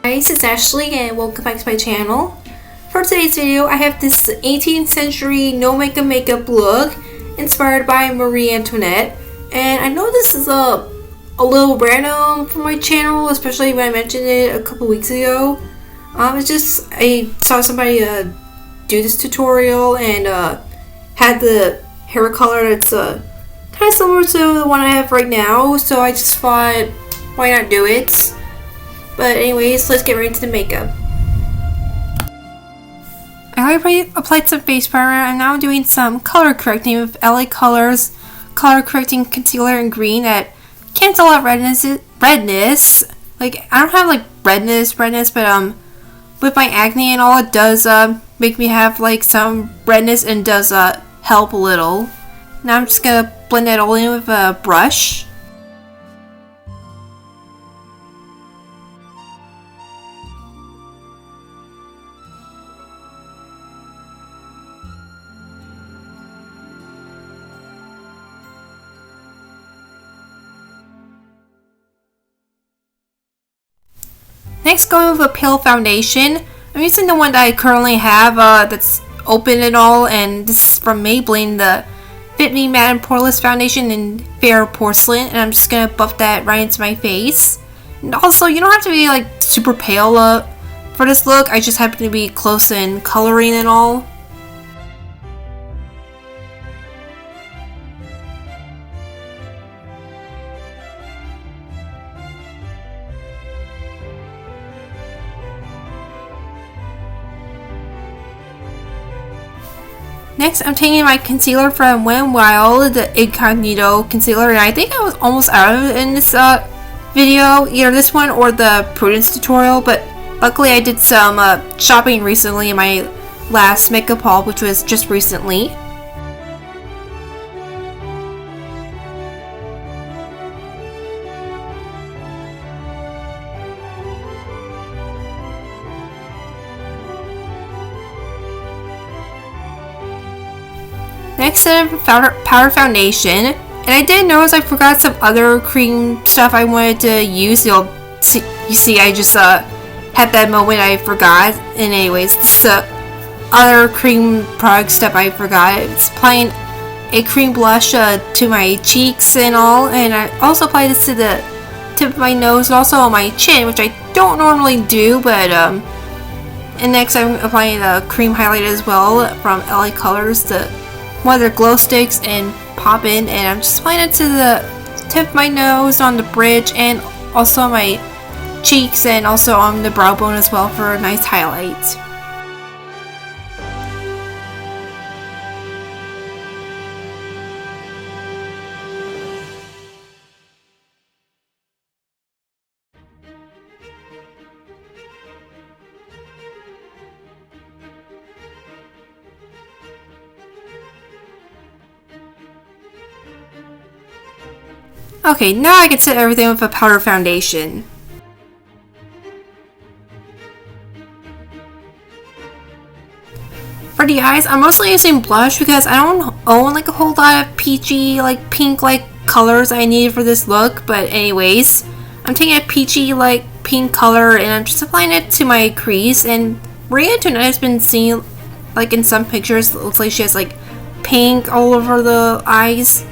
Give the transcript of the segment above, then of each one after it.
Guys, it's Ashley and welcome back to my channel. For today's video, I have this 18th century no makeup look inspired by Marie Antoinette. And I know this is a little random for my channel, especially when I mentioned it a couple weeks ago. It's just I saw somebody do this tutorial and had the hair color that's kind of similar to the one I have right now, so I just thought, why not do it? But anyways, let's get right into the makeup. I already applied some face primer and now I'm doing some color correcting with LA Colors color correcting concealer in green that cancel out redness. Like, I don't have like redness, but with my acne and all, it does make me have like some redness and does help a little. Now I'm just gonna blend that all in with a brush. Next, going with a pale foundation. I'm using the one that I currently have that's open and all, and this is from Maybelline, the Fit Me Matte and Poreless Foundation in Fair Porcelain, and I'm just gonna buff that right into my face. And also, you don't have to be like super pale for this look. I just happen to be close in coloring and all. Next, I'm taking my concealer from Wet n Wild, the Incognito concealer, and I think I was almost out of it in this video, either this one or the Prudence tutorial, but luckily I did some shopping recently in my last makeup haul, which was just recently. Next, I have powder foundation, and I did notice I forgot some other cream stuff I wanted to use. You see, I just had that moment I forgot. And anyways, this other cream product stuff I forgot. It's applying a cream blush to my cheeks and all, and I also applied this to the tip of my nose and also on my chin, which I don't normally do, but and next I'm applying a cream highlight as well from LA Colors, one of their glow sticks, and pop in, and I'm just applying it to the tip of my nose, on the bridge, and also on my cheeks, and also on the brow bone as well for a nice highlight. Okay, now I can set everything with a powder foundation. For the eyes, I'm mostly using blush because I don't own like a whole lot of peachy, like pink like colors I need for this look, but anyways, I'm taking a peachy like pink color and I'm just applying it to my crease. And Marie Antoinette has been seen like in some pictures, it looks like she has like pink all over the eyes.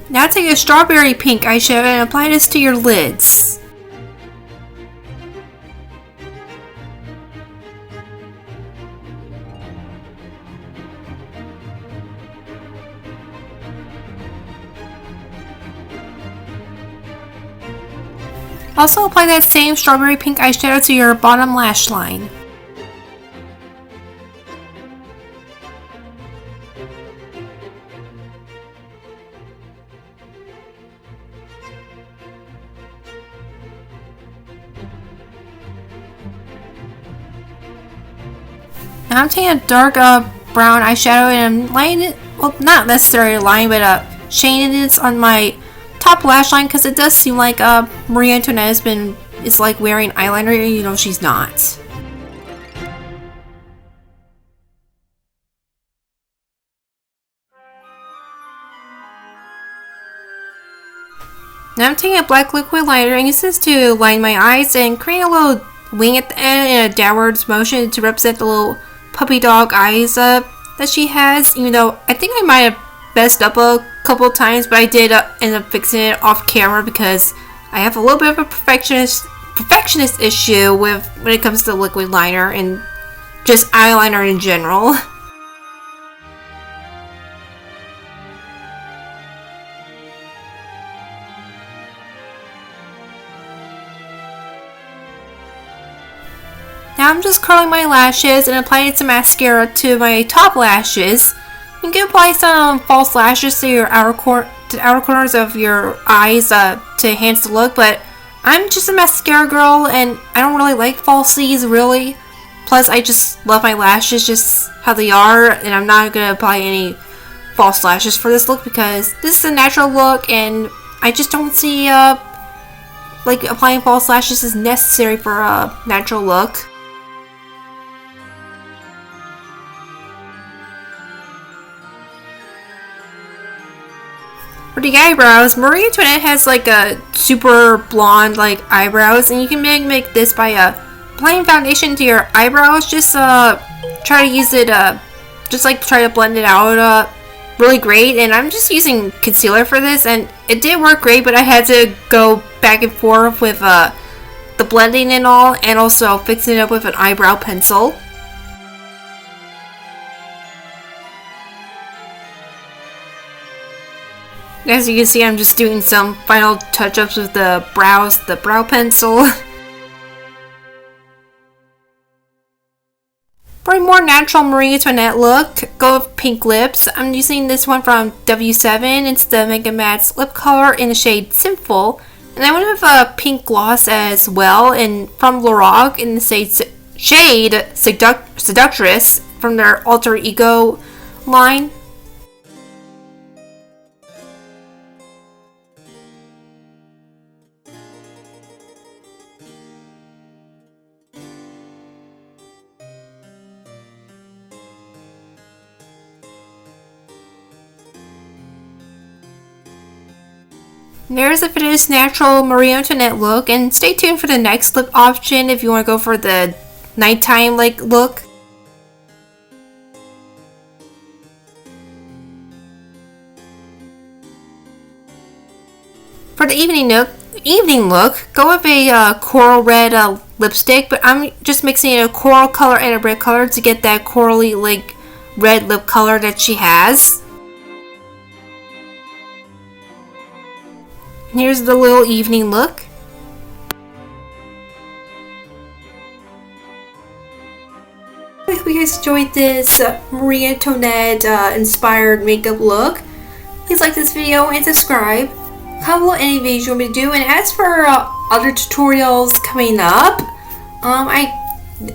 Now take a strawberry pink eyeshadow and apply this to your lids. Also apply that same strawberry pink eyeshadow to your bottom lash line. Now I'm taking a dark brown eyeshadow and I'm lining it, well, not necessarily a line, but shading it on my top lash line because it does seem like Marie Antoinette is like wearing eyeliner, even though she's not. Now I'm taking a black liquid liner and use this to line my eyes and create a little wing at the end in a downwards motion to represent the little puppy dog eyes that she has. Even though I think I might have messed up a couple times, but I did end up fixing it off camera because I have a little bit of a perfectionist issue with when it comes to liquid liner and just eyeliner in general. Now I'm just curling my lashes and applying some mascara to my top lashes. You can apply some false lashes to your outer corners of your eyes to enhance the look, but I'm just a mascara girl and I don't really like falsies really. Plus I just love my lashes just how they are, and I'm not going to apply any false lashes for this look because this is a natural look and I just don't see like applying false lashes is necessary for a natural look. For the eyebrows, Marie Antoinette has like a super blonde like eyebrows, and you can make this by applying foundation to your eyebrows. Just try to use it just like try to blend it out really great. And I'm just using concealer for this, and it did work great, but I had to go back and forth with the blending and all, and also fixing it up with an eyebrow pencil. As you can see, I'm just doing some final touch-ups with the brow pencil. For a more natural Marie Antoinette look, go with pink lips. I'm using this one from W7. It's the Mega Matte lip color in the shade Sinful. And I went with a pink gloss as well, and from Lorac in the shade Seductress from their Alter Ego line. There's the finished natural Marie Antoinette look, and stay tuned for the next lip option if you want to go for the nighttime like look. For the evening look, go with a coral red lipstick, but I'm just mixing in a coral color and a red color to get that corally like red lip color that she has. Here's the little evening look. I hope you guys enjoyed this Marie Antoinette inspired makeup look. Please like this video and subscribe. Comment below any videos you want me to do. And as for other tutorials coming up, I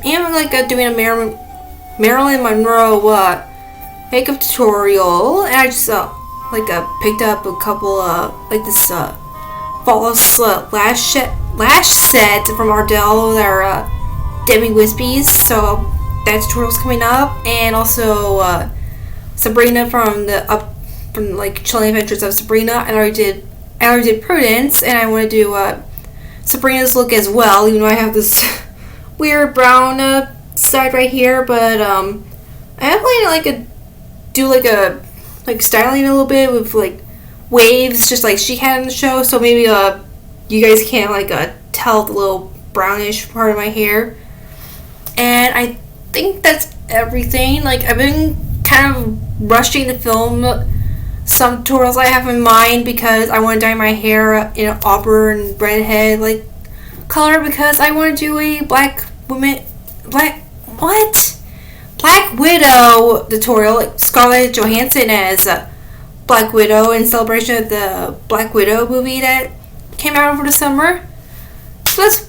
am like doing a Marilyn Monroe makeup tutorial, and I just picked up a couple like this false lash set from Ardell. They're Debbie Wispies, so that tutorial's coming up, and also Sabrina from Chilling Adventures of Sabrina. And I already did Prudence, and I want to do Sabrina's look as well, even though I have this weird brown side right here. But I am planning to do styling a little bit with like waves, just like she had in the show. So maybe you guys can tell the little brownish part of my hair. And I think that's everything. Like, I've been kind of rushing to film some tutorials I have in mind because I want to dye my hair in an auburn redhead like color, because I want to do a Black Widow tutorial, like Scarlett Johansson as Black Widow in celebration of the Black Widow movie that came out over the summer. So that's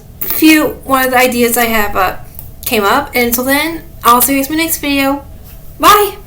one of the ideas I have came up. And until then, I'll see you guys in my next video. Bye!